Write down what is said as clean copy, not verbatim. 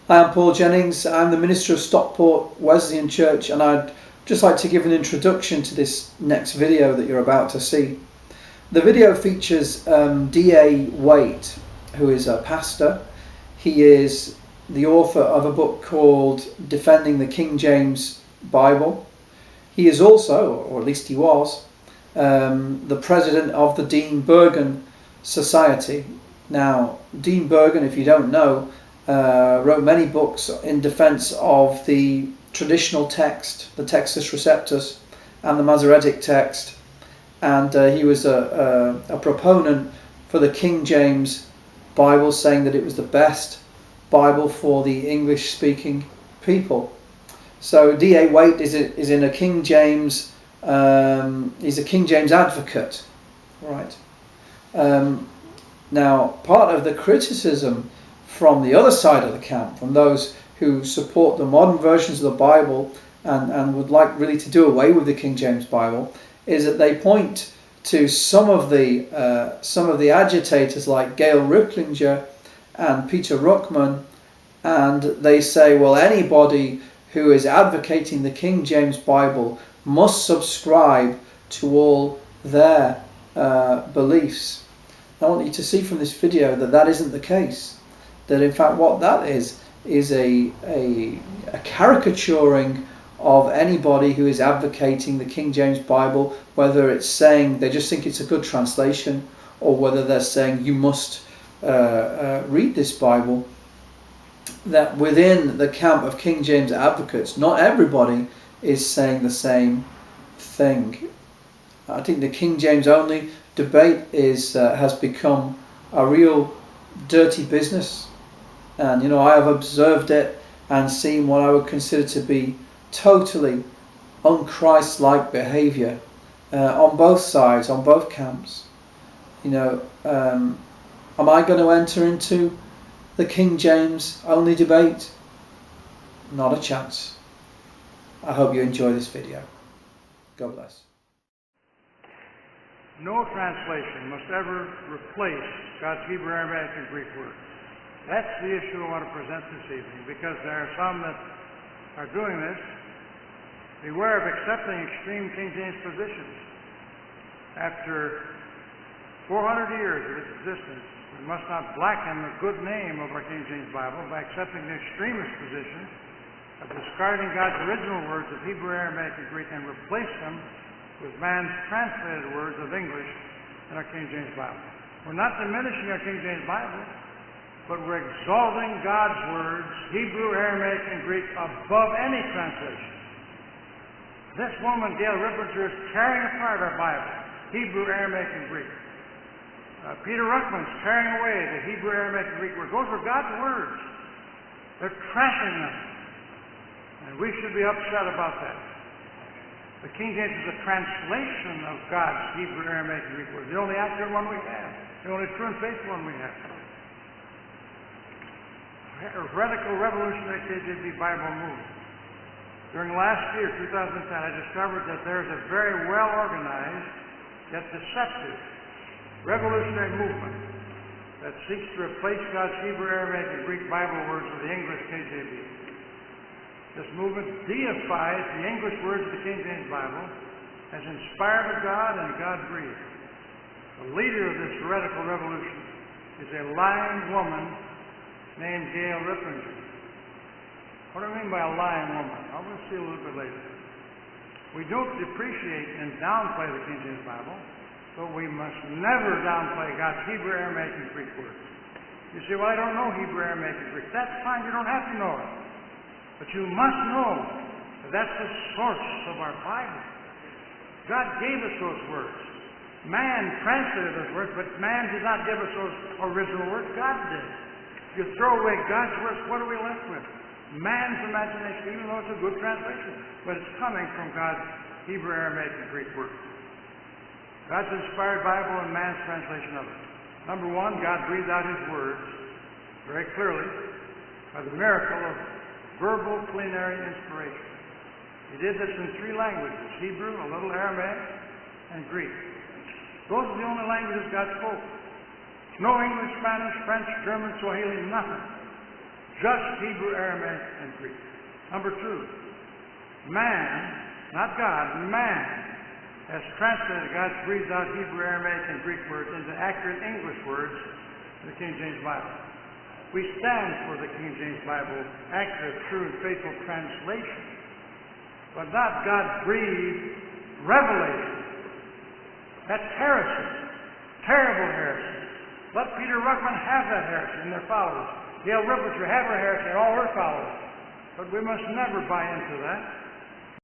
Hi, I'm Paul Jennings. I'm the minister of Stockport Wesleyan Church, and I'd just like to give an introduction to this next video that you're about to see. The video features D.A. Waite, who is a pastor. He is the author of a book called Defending the King James Bible. He is also, or at least he was, the president of the Dean Burgon Society. Now, Dean Burgon, if you don't know, wrote many books in defense of the traditional text, the Textus Receptus and the Masoretic text, and he was a proponent for the King James Bible, saying that it was the best Bible for the English-speaking people. So D.A. Waite is in a King James, he's a King James advocate, right? Now, part of the criticism from the other side of the camp, from those who support the modern versions of the Bible and would like really to do away with the King James Bible, is that they point to some of the agitators like Gail Riplinger and Peter Ruckman, and they say, well, anybody who is advocating the King James Bible must subscribe to all their beliefs. I want you to see from this video that that isn't the case. That in fact what that is a caricaturing of anybody who is advocating the King James Bible, whether it's saying they just think it's a good translation, or whether they're saying you must read this Bible. That within the camp of King James advocates, not everybody is saying the same thing. I think the King James only debate has become a real dirty business. And I have observed it and seen what I would consider to be totally un-Christ-like behaviour on both sides, on both camps. Am I going to enter into the King James only debate? Not a chance. I hope you enjoy this video. God bless. No translation must ever replace God's Hebrew, Aramaic, and Greek words. That's the issue I want to present this evening, because there are some that are doing this. Beware of accepting extreme King James positions. After 400 years of its existence, we must not blacken the good name of our King James Bible by accepting the extremist position of discarding God's original words of Hebrew, Aramaic, and Greek and replace them with man's translated words of English in our King James Bible. We're not diminishing our King James Bible, but we're exalting God's words, Hebrew, Aramaic, and Greek, above any translation. This woman, Gail Riplinger, is tearing apart our Bible, Hebrew, Aramaic, and Greek. Peter Ruckman's tearing away the Hebrew, Aramaic, and Greek words. Those were God's words. They're trashing them. And we should be upset about that. The King James is a translation of God's Hebrew, Aramaic, and Greek words. The only accurate one we have. The only true and faithful one we have. Radical revolutionary KJV Bible movement. During last year, 2010, I discovered that there is a very well-organized, yet deceptive, revolutionary movement that seeks to replace God's Hebrew, Aramaic, and Greek Bible words with the English KJV. This movement deifies the English words of the King James Bible as inspired of God and God-breathed. The leader of this heretical revolution is a lying woman named Gail Riplinger. What do I mean by a lying woman? I will see a little bit later. We don't depreciate and downplay the King James Bible, but we must never downplay God's Hebrew, Aramaic, and Greek words. You say, well, I don't know Hebrew, Aramaic, and Greek. That's fine. You don't have to know it. But you must know that that's the source of our Bible. God gave us those words. Man translated those words, but man did not give us those original words. God did. If you throw away God's words, what are we left with? Man's imagination, even though it's a good translation. But it's coming from God's Hebrew, Aramaic, and Greek words. God's inspired Bible and man's translation of it. Number one, God breathed out His words very clearly by the miracle of verbal plenary inspiration. He did this in 3 languages: Hebrew, a little Aramaic, and Greek. Those are the only languages God spoke. No English, Spanish, French, German, Swahili, nothing. just Hebrew, Aramaic, and Greek. Number two, man, not God, man, has translated God's breathed out Hebrew, Aramaic, and Greek words into accurate English words in the King James Bible. We stand for the King James Bible, accurate, true, and faithful translation, but not God-breathed revelation. That's heresy, terrible heresy. Let Peter Ruckman have that heresy and their followers. Gail Riplinger have her heresy and all her followers. But we must never buy into that.